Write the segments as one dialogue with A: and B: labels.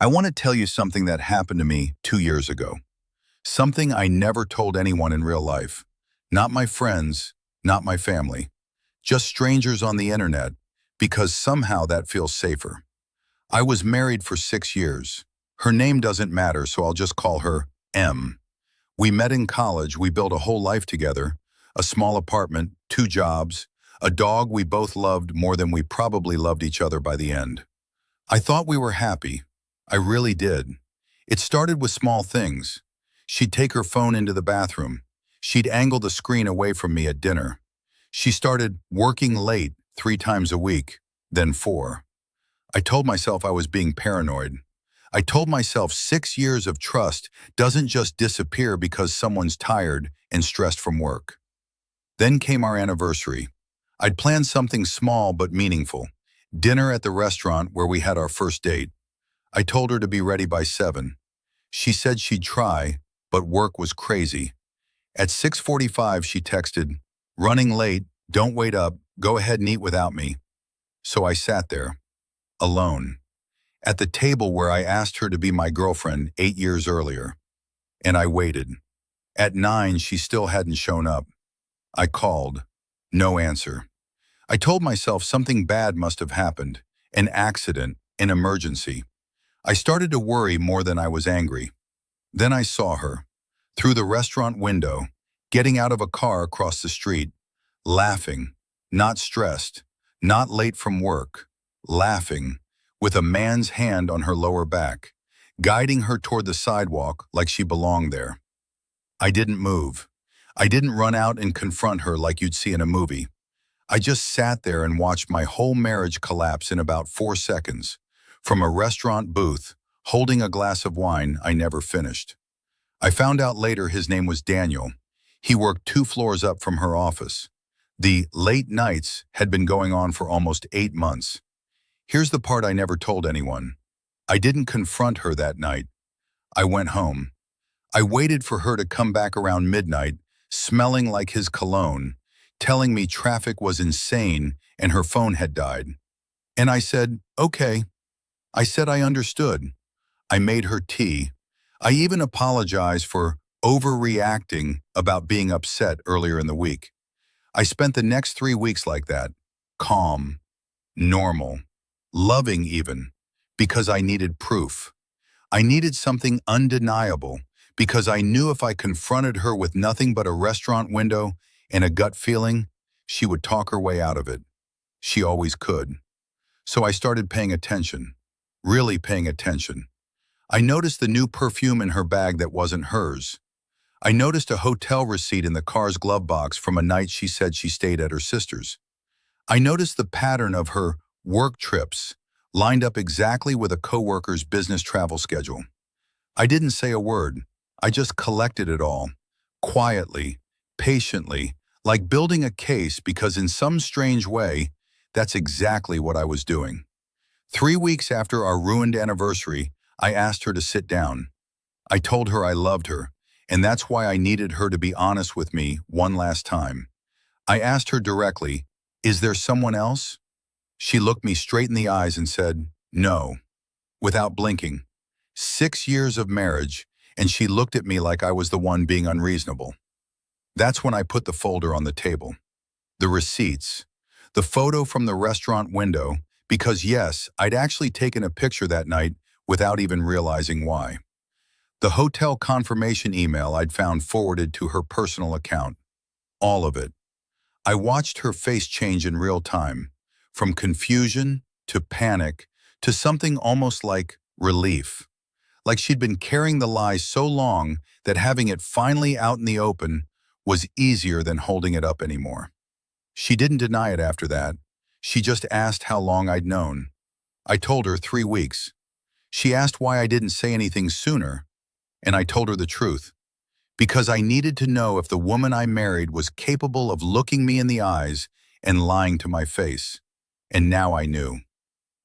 A: I want to tell you something that happened to me 2 years ago. Something I never told anyone in real life. Not my friends, not my family. Just strangers on the internet, because somehow that feels safer. I was married for 6 years. Her name doesn't matter, so I'll just call her M. We met in college, we built a whole life together. A small apartment, 2 jobs, a dog we both loved more than we probably loved each other by the end. I thought we were happy. I really did. It started with small things. She'd take her phone into the bathroom. She'd angle the screen away from me at dinner. She started working late 3 times a week, then 4. I told myself I was being paranoid. I told myself 6 years of trust doesn't just disappear because someone's tired and stressed from work. Then came our anniversary. I'd planned something small but meaningful. Dinner at the restaurant where we had our first date. I told her to be ready by 7. She said she'd try, but work was crazy. At 6:45 she texted, "Running late, don't wait up, go ahead and eat without me." So I sat there, alone, at the table where I asked her to be my girlfriend 8 years earlier. And I waited. At 9 she still hadn't shown up. I called. No answer. I told myself something bad must have happened, an accident, an emergency. I started to worry more than I was angry. Then I saw her, through the restaurant window, getting out of a car across the street, laughing, not stressed, not late from work, laughing, with a man's hand on her lower back, guiding her toward the sidewalk like she belonged there. I didn't move. I didn't run out and confront her like you'd see in a movie. I just sat there and watched my whole marriage collapse in about 4 seconds, from a restaurant booth, holding a glass of wine I never finished. I found out later his name was Daniel. He worked 2 floors up from her office. The late nights had been going on for almost 8 months. Here's the part I never told anyone. I didn't confront her that night. I went home. I waited for her to come back around midnight, smelling like his cologne, telling me traffic was insane and her phone had died. And I said, okay. I said I understood. I made her tea. I even apologized for overreacting about being upset earlier in the week. I spent the next 3 weeks like that, calm, normal, loving even, because I needed proof. I needed something undeniable, because I knew if I confronted her with nothing but a restaurant window and a gut feeling, she would talk her way out of it. She always could. So I started paying attention, really paying attention. I noticed the new perfume in her bag that wasn't hers. I noticed a hotel receipt in the car's glove box from a night she said she stayed at her sister's. I noticed the pattern of her work trips lined up exactly with a coworker's business travel schedule. I didn't say a word. I just collected it all, quietly, patiently, like building a case, because in some strange way, that's exactly what I was doing. 3 weeks after our ruined anniversary, I asked her to sit down. I told her I loved her, and that's why I needed her to be honest with me one last time. I asked her directly, "Is there someone else?" She looked me straight in the eyes and said, "No," without blinking. 6 years of marriage, and she looked at me like I was the one being unreasonable. That's when I put the folder on the table. The receipts. The photo from the restaurant window, because yes, I'd actually taken a picture that night without even realizing why. The hotel confirmation email I'd found forwarded to her personal account. All of it. I watched her face change in real time, from confusion to panic to something almost like relief. Like she'd been carrying the lie so long that having it finally out in the open was easier than holding it up anymore. She didn't deny it after that. She just asked how long I'd known. I told her 3 weeks. She asked why I didn't say anything sooner, and I told her the truth. Because I needed to know if the woman I married was capable of looking me in the eyes and lying to my face. And now I knew.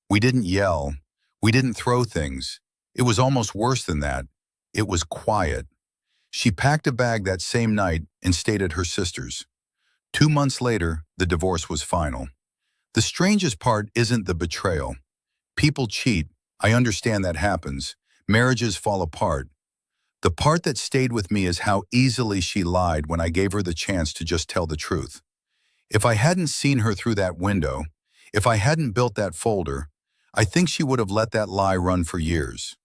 A: We didn't yell. We didn't throw things. It was almost worse than that. It was quiet. She packed a bag that same night and stayed at her sister's. 2 months later, the divorce was final. The strangest part isn't the betrayal. People cheat. I understand that happens. Marriages fall apart. The part that stayed with me is how easily she lied when I gave her the chance to just tell the truth. If I hadn't seen her through that window, if I hadn't built that folder, I think she would have let that lie run for years.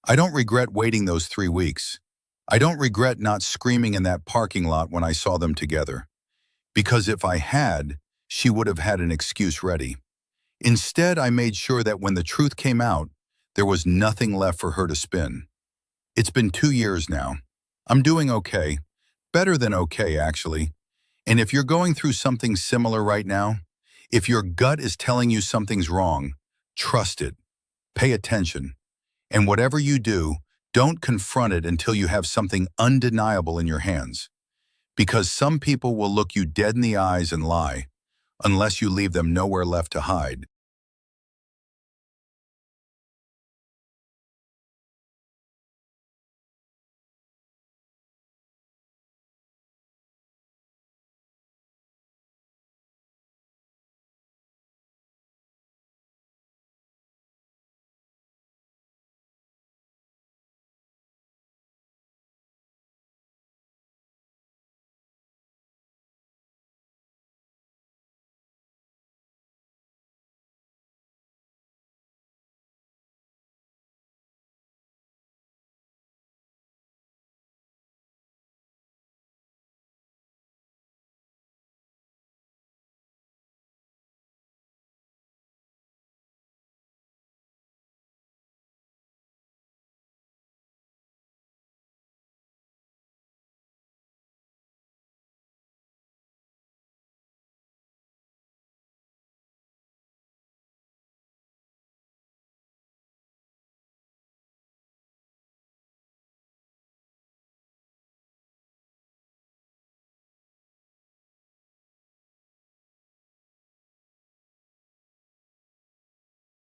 A: I don't regret waiting those 3 weeks. I don't regret not screaming in that parking lot when I saw them together. Because if I had, she would have had an excuse ready. Instead, I made sure that when the truth came out, there was nothing left for her to spin. It's been 2 years now. I'm doing okay. Better than okay, actually. And if you're going through something similar right now, if your gut is telling you something's wrong, trust it. Pay attention. And whatever you do, don't confront it until you have something undeniable in your hands. Because some people will look you dead in the eyes and lie, unless you leave them nowhere left to hide.